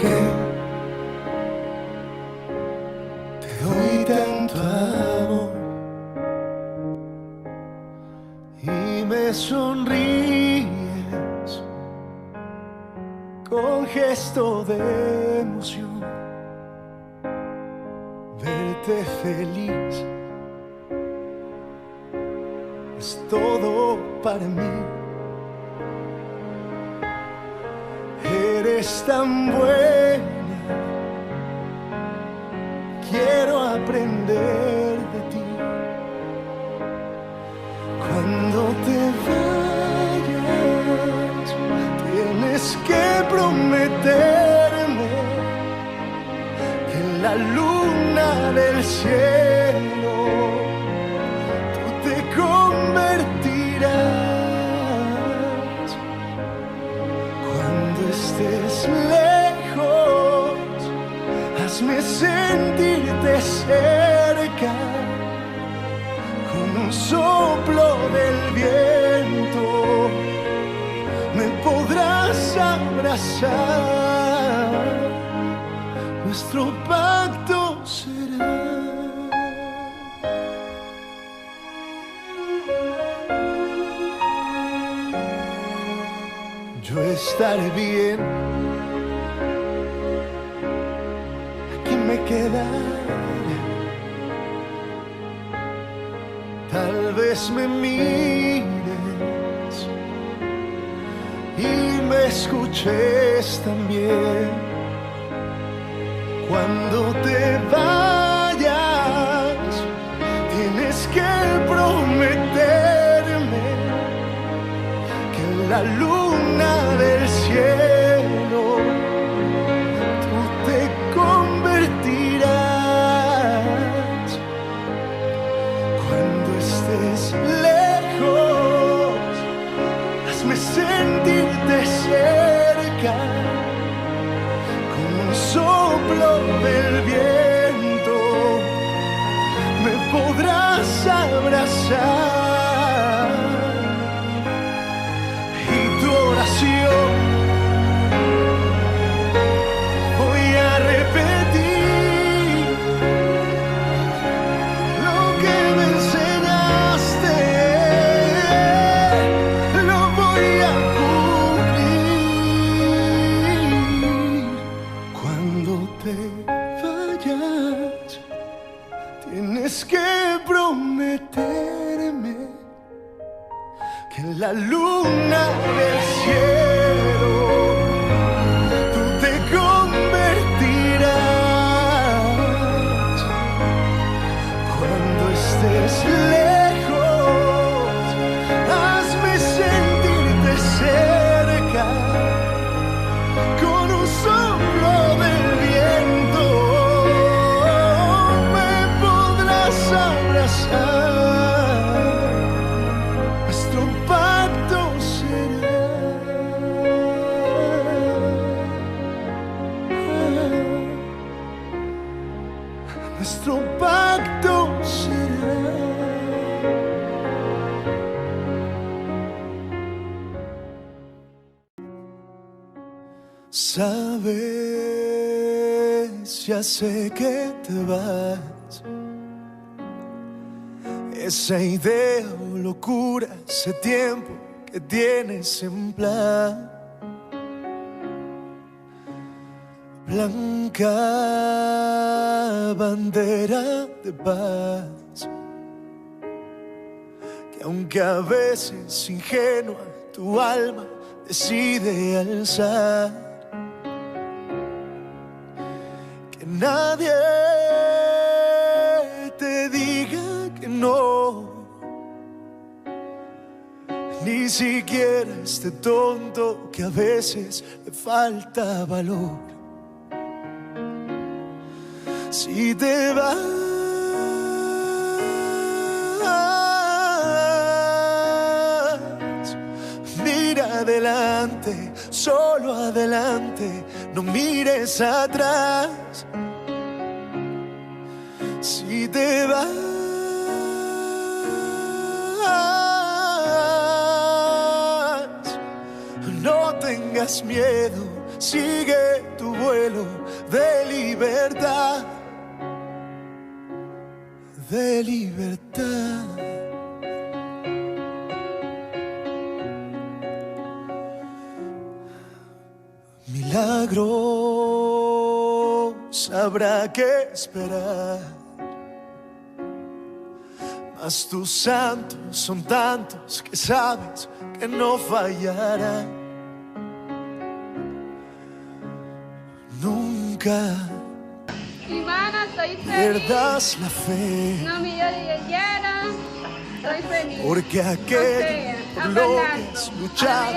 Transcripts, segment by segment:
qué te doy tanto amor y me sonríes con gesto de emoción. Verte feliz es todo para mí. Eres tan buena, quiero aprender de ti. Cuando te vayas, tienes que prometerme que en la luna del cielo tú te convertirás. Cuando estés lejos, hazme sentirte cerca. Con un soplo del viento me podrás abrazar. Nuestro pacto será. Yo estaré bien, aquí me quedaré. Tal vez me mires y me escuches también. Cuando te vayas, tienes que prometerme que en la luna del cielo tú te convertirás. Cuando estés lejos, hazme sentirte cerca. Con un soplo del viento me podrás abrazar. Y tu oración voy a repetir lo que me enseñaste, lo voy a cumplir. Cuando te vayas, tienes que prometerme que en la luna del cielo tú te convertirás. Cuando estés lejos, hazme sentirte cerca. Con un soplo del viento me podrás abrazar. Nuestro pacto será. Nuestro pacto será. Sabes, ya sé que te vas. Esa idea o locura, ese tiempo que tienes en plan. Blanca bandera de paz, que aunque a veces ingenua tu alma decide alzar. Que nadie te diga que no, ni siquiera este tonto que a veces le falta valor. Si te vas, mira adelante, solo adelante, no mires atrás. Si te vas, no No tengas miedo, sigue tu vuelo de libertad, de libertad. Milagros habrá que esperar, mas tus santos son tantos que sabes que no fallarán. Nunca Ivana, estoy feliz. pierdas la fe, No me llena, estoy feliz. porque aquello por lo que has luchado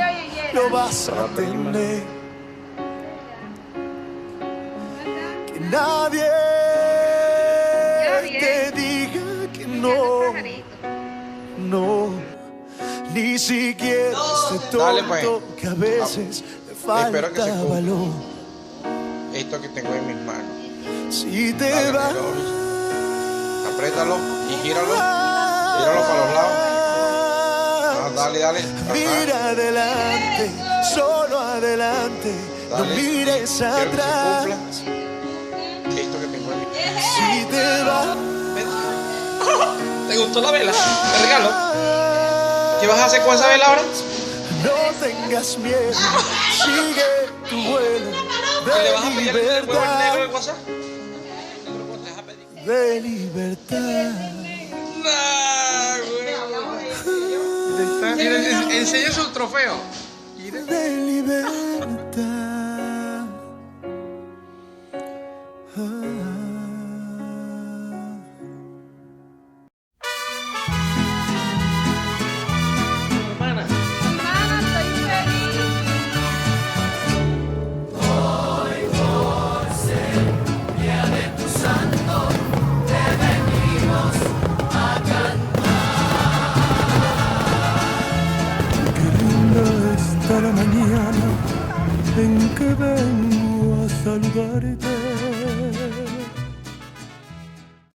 lo vas a tener. Que nadie te diga que no, no, ni siquiera este Dale, pues. tonto que a veces le falta Espero que se cumpla. valor. Esto que tengo en mis manos. Si te Dale, vas, Loris. Apriétalo y gíralo. Gíralo para los lados. Ah, dale, dale. Ajá. mira adelante, solo adelante, no Dale. mires Quiero que se atrás. cumpla. Esto que tengo en mis manos. Si te vas, ¿Te gustó la vela? Te regalo. ¿Qué vas a hacer con esa vela ahora? no tengas miedo, sigue tu vuelo ¿Le vas a de pedir el huevo negro libertad, de WhatsApp? ¿Le vas a pedir? de libertad. Nah, güey. Enseña su trofeo. De libertad. Hermana. Ivana, estoy feliz. Qué linda está la mañana en que vengo a saludarte.